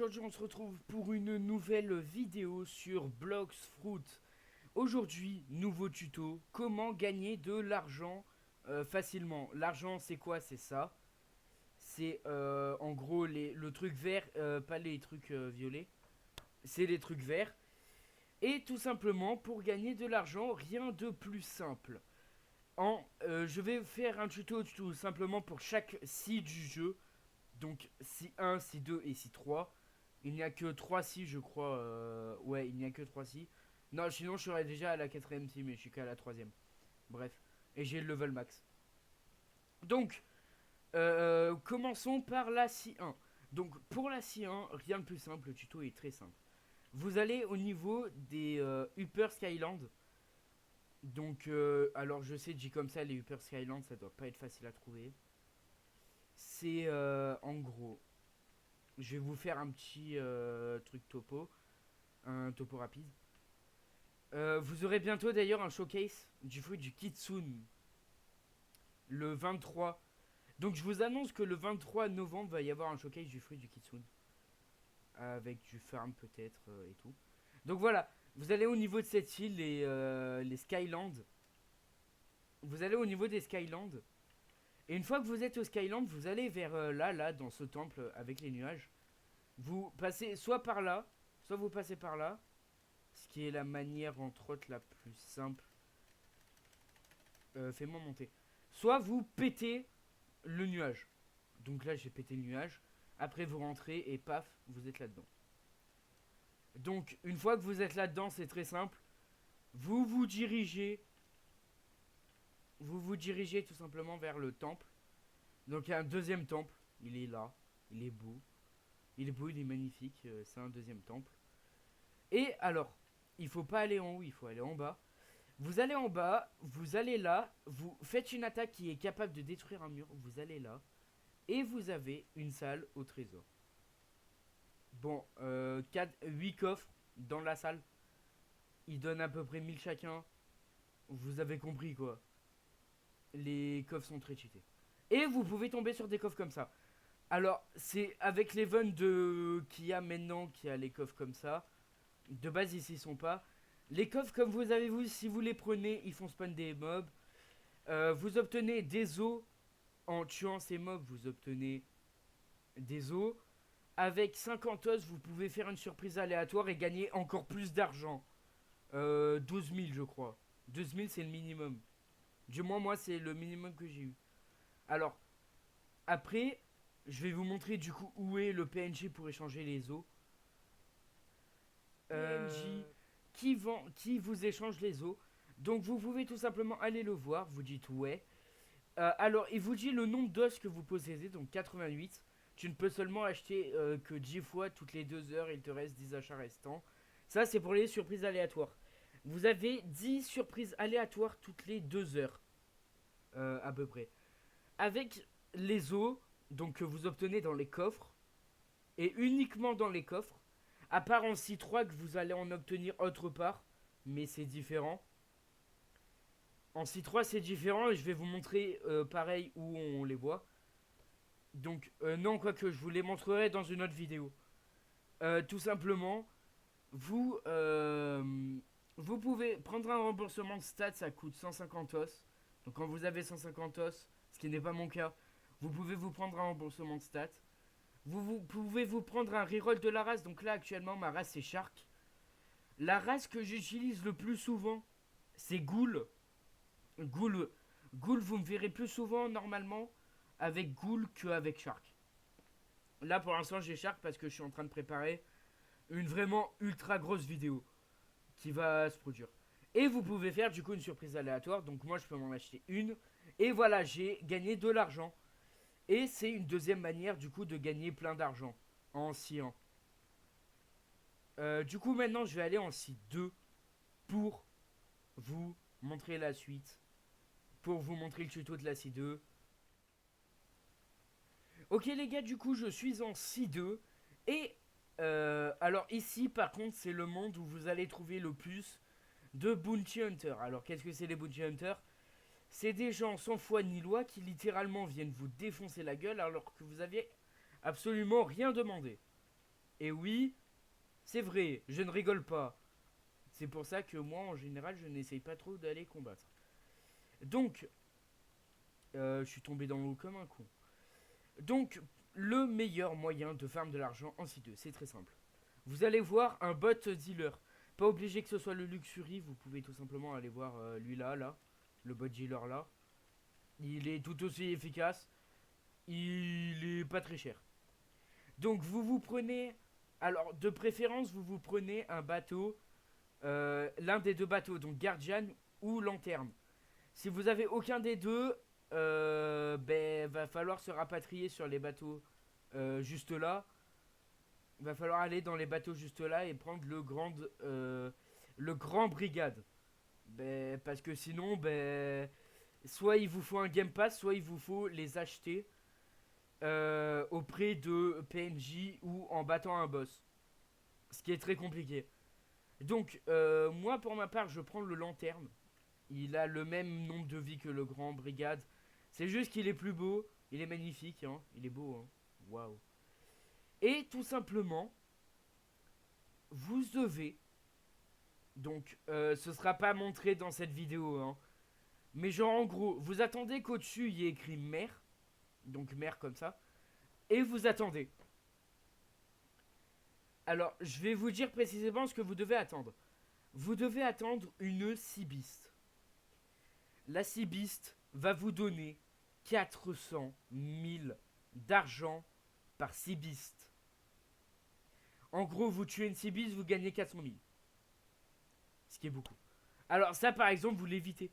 aujourd'hui on se retrouve pour une nouvelle vidéo sur Blox Fruit. Aujourd'hui, nouveau tuto, comment gagner de l'argent facilement. L'argent c'est quoi? C'est ça. C'est en gros le truc vert, pas les trucs violets. C'est les trucs verts. Et tout simplement pour gagner de l'argent, rien de plus simple. Je vais faire un tuto tout simplement pour chaque scie du jeu. Donc si 1, si 2 et si 3. Il n'y a que 3 si je crois. Ouais, il n'y a que 3 si. Non, sinon je serais déjà à la quatrième si, mais je suis qu'à la troisième. Bref. Et j'ai le level max. Donc, commençons par la si 1. Donc pour la si 1, rien de plus simple, le tuto est très simple. Vous allez au niveau des Upper Skyland. Donc, alors je sais, dit comme ça, les Upper Skyland, ça doit pas être facile à trouver. C'est en gros, je vais vous faire un petit truc topo, un topo rapide. Vous aurez bientôt d'ailleurs un showcase du fruit du Kitsune le 23. Donc je vous annonce que le 23 novembre va y avoir un showcase du fruit du Kitsune. Avec du farm peut-être et tout. Donc voilà, vous allez au niveau de cette île, les Skylands. Vous allez au niveau des Skylands. Et une fois que vous êtes au Skyland, vous allez vers là, dans ce temple avec les nuages. Vous passez soit par là, soit vous passez par là. Ce qui est la manière, entre autres, la plus simple. Fais-moi monter. Soit vous pétez le nuage. Donc là, j'ai pété le nuage. Après, vous rentrez et paf, vous êtes là-dedans. Donc, une fois que vous êtes là-dedans, c'est très simple. Vous vous dirigez. Vous vous dirigez tout simplement vers le temple. Donc, il y a un deuxième temple. Il est là. Il est beau. Il est beau, il est magnifique. C'est un deuxième temple. Et alors, il faut pas aller en haut, il faut aller en bas. Vous allez en bas, vous allez là, vous faites une attaque qui est capable de détruire un mur, vous allez là, et vous avez une salle au trésor. Bon, 8 coffres dans la salle. Ils donnent à peu près 1000 chacun. Vous avez compris quoi. Les coffres sont très cheatés. Et vous pouvez tomber sur des coffres comme ça. Alors, c'est avec l'event qu'il y a maintenant, qu'il y a les coffres comme ça. De base, ici, ils sont pas. Les coffres, comme vous avez vu, si vous les prenez, ils font spawn des mobs. Vous obtenez des os. En tuant ces mobs, vous obtenez des os. Avec 50 os, vous pouvez faire une surprise aléatoire et gagner encore plus d'argent. 12 000, je crois. 12 000, c'est le minimum. Du moins, moi, c'est le minimum que j'ai eu. Alors, après, je vais vous montrer du coup où est le PNJ pour échanger les os. PNJ qui vous échange les os. Donc vous pouvez tout simplement aller le voir, vous dites ouais. Alors il vous dit le nombre d'os que vous possédez, donc 88. Tu ne peux seulement acheter que 10 fois toutes les 2 heures, il te reste 10 achats restants. Ça c'est pour les surprises aléatoires. Vous avez 10 surprises aléatoires toutes les 2 heures. À peu près. Avec les os, donc que vous obtenez dans les coffres. Et uniquement dans les coffres. À part en C3 que vous allez en obtenir autre part. Mais c'est différent. En C3 c'est différent et je vais vous montrer pareil où on les voit. Donc non, quoique je vous les montrerai dans une autre vidéo. Tout simplement, vous pouvez prendre un remboursement de stats, ça coûte 150 os. Donc quand vous avez 150 os, ce qui n'est pas mon cas, vous pouvez vous prendre un remboursement de stats. Vous pouvez vous prendre un reroll de la race. Donc là actuellement ma race c'est Shark. La race que j'utilise le plus souvent c'est Ghoul. Ghoul, vous me verrez plus souvent normalement avec Ghoul qu'avec Shark. Là pour l'instant j'ai Shark parce que je suis en train de préparer une vraiment ultra grosse vidéo qui va se produire. Et vous pouvez faire du coup une surprise aléatoire. Donc moi je peux m'en acheter une. Et voilà, j'ai gagné de l'argent. Et c'est une deuxième manière du coup de gagner plein d'argent en sciant. Du coup maintenant je vais aller en scie 2 pour vous montrer la suite. Pour vous montrer le tuto de la scie 2. Ok les gars, du coup je suis en scie 2. Et alors ici par contre c'est le monde où vous allez trouver le plus de Bounty Hunter. Alors qu'est-ce que c'est les Bounty Hunter? C'est des gens sans foi ni loi qui littéralement viennent vous défoncer la gueule alors que vous aviez absolument rien demandé. Et oui, c'est vrai, je ne rigole pas. C'est pour ça que moi, en général, je n'essaye pas trop d'aller combattre. Donc, je suis tombé dans l'eau comme un con. Donc, le meilleur moyen de farm de l'argent en C2, c'est très simple. Vous allez voir un bot dealer. Pas obligé que ce soit le Luxury, vous pouvez tout simplement aller voir lui là, le bot dealer là. Il est tout aussi efficace, il est pas très cher. Donc vous prenez, alors de préférence vous prenez un bateau, l'un des deux bateaux, donc Guardian ou Lanterne. Si vous avez aucun des deux, ben va falloir se rapatrier sur les bateaux juste là. Va falloir aller dans les bateaux juste là et prendre le grand brigade. Ben, parce que sinon, ben, soit il vous faut un Game Pass, soit il vous faut les acheter auprès de PNJ ou en battant un boss. Ce qui est très compliqué. Donc, moi pour ma part, je prends le lanterne. Il a le même nombre de vies que le grand brigade. C'est juste qu'il est plus beau. Il est magnifique, hein. Il est beau, hein. Waouh. Et tout simplement, vous devez. Donc, ce sera pas montré dans cette vidéo, hein. Mais genre, en gros, vous attendez qu'au-dessus il y ait écrit mer. Donc, mer comme ça. Et vous attendez. Alors, je vais vous dire précisément ce que vous devez attendre. Vous devez attendre une Seabeast. La Seabeast va vous donner 400 000 d'argent par Seabeast. En gros, vous tuez une Seabeast, vous gagnez 400 000. Ce qui est beaucoup. Alors ça, par exemple, vous l'évitez.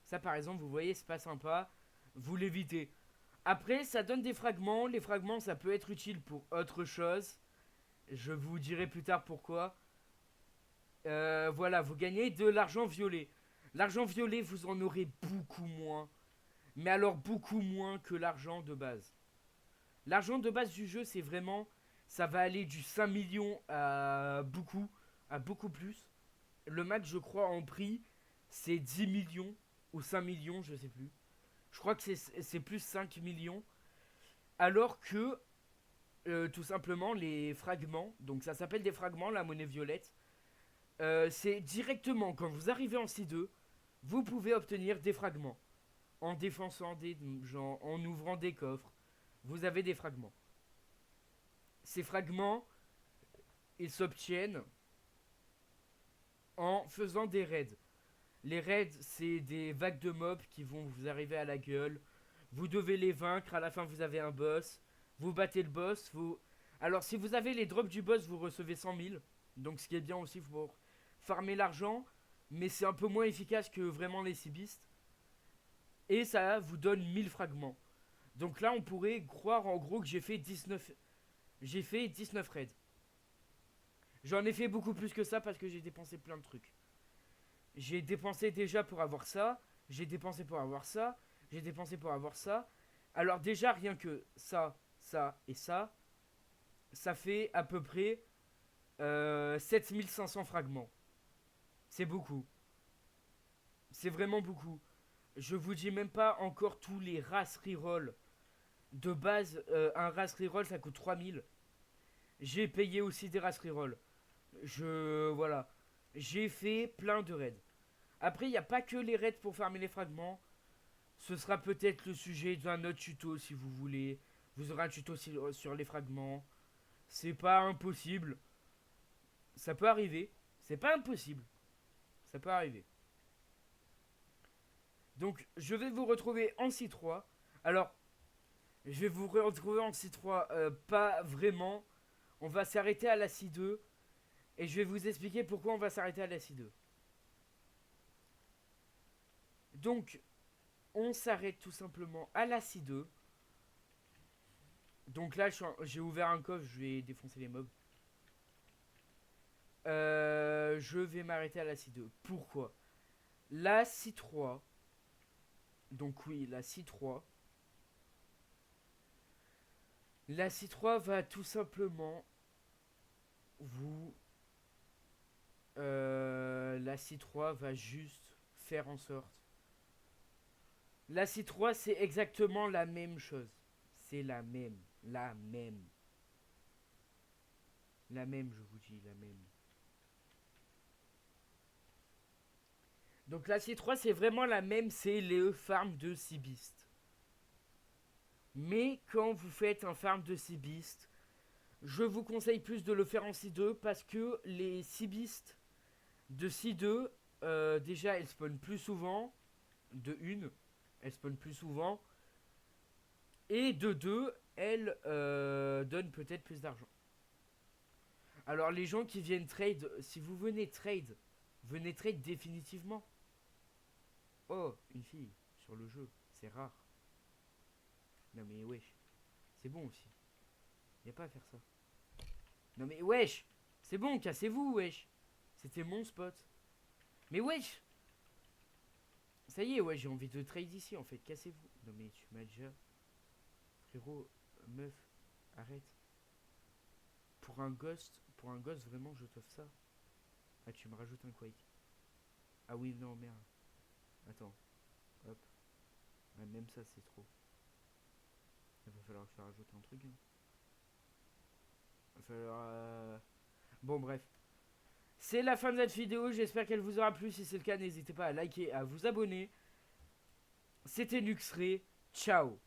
Ça, par exemple, vous voyez, c'est pas sympa. Vous l'évitez. Après, ça donne des fragments. Les fragments, ça peut être utile pour autre chose. Je vous dirai plus tard pourquoi. Voilà, vous gagnez de l'argent violet. L'argent violet, vous en aurez beaucoup moins. Mais alors beaucoup moins que l'argent de base. L'argent de base du jeu, c'est vraiment... Ça va aller du 5 millions à beaucoup plus. Le max, je crois, en prix, c'est 10 millions ou 5 millions, je sais plus. Je crois que c'est plus 5 millions. Alors que, tout simplement, les fragments, donc ça s'appelle des fragments, la monnaie violette, c'est directement, quand vous arrivez en C2, vous pouvez obtenir des fragments. En défonçant des gens, en ouvrant des coffres, vous avez des fragments. Ces fragments, ils s'obtiennent en faisant des raids. Les raids, c'est des vagues de mobs qui vont vous arriver à la gueule. Vous devez les vaincre, à la fin vous avez un boss. Vous battez le boss, vous... Alors si vous avez les drops du boss, vous recevez 100 000. Donc ce qui est bien aussi pour farmer l'argent. Mais c'est un peu moins efficace que vraiment les Seabeast. Et ça vous donne 1000 fragments. Donc là on pourrait croire en gros que j'ai fait 19 raids. J'en ai fait beaucoup plus que ça parce que j'ai dépensé plein de trucs. J'ai dépensé déjà pour avoir ça. J'ai dépensé pour avoir ça. J'ai dépensé pour avoir ça. Alors déjà, rien que ça, ça et ça, ça fait à peu près 7500 fragments. C'est beaucoup. C'est vraiment beaucoup. Je vous dis même pas encore tous les races reroll. De base, un race reroll ça coûte 3000. J'ai payé aussi des races reroll. Voilà. J'ai fait plein de raids. Après, il n'y a pas que les raids pour farmer les fragments. Ce sera peut-être le sujet d'un autre tuto si vous voulez. Vous aurez un tuto sur les fragments. C'est pas impossible. Ça peut arriver. C'est pas impossible. Ça peut arriver. Donc, je vais vous retrouver en C3. Alors, je vais vous retrouver en C3. Pas vraiment. On va s'arrêter à la C2. Et je vais vous expliquer pourquoi on va s'arrêter à la C2. Donc, on s'arrête tout simplement à la C2. Donc là, j'ai ouvert un coffre, je vais défoncer les mobs. Je vais m'arrêter à la C2. Pourquoi? La C3. Donc oui, la C3. La C3 va tout simplement vous... la C3 va juste faire en sorte. La C3, c'est exactement la même chose. C'est la même. La même. La même, je vous dis, la même. Donc la C3, c'est vraiment la même, c'est les farms de Seabeast. Mais quand vous faites un farm de Seabeast, je vous conseille plus de le faire en C2 parce que les Seabeast de C2, déjà, elles spawnent plus souvent. De une, elles spawnent plus souvent. Et de deux, elles donnent peut-être plus d'argent. Alors les gens qui viennent trade, si vous venez trade définitivement. Oh, une fille sur le jeu, c'est rare. Non mais wesh, c'est bon aussi. Y a pas à faire ça. Non mais wesh, c'est bon, cassez-vous wesh. C'était mon spot. Mais wesh, ça y est, ouais, j'ai envie de trade ici en fait, cassez-vous. Non mais tu m'as déjà... Frérot, meuf, arrête. Pour un ghost, vraiment, je t'offre ça. Ah, tu me rajoutes un Quake. Ah oui, non, merde. Attends, hop. Ouais, même ça, c'est trop. Il va falloir que je rajoute un truc. Hein. Il va falloir... Bon, bref. C'est la fin de cette vidéo, j'espère qu'elle vous aura plu. Si c'est le cas, n'hésitez pas à liker, à vous abonner. C'était Luxray, ciao.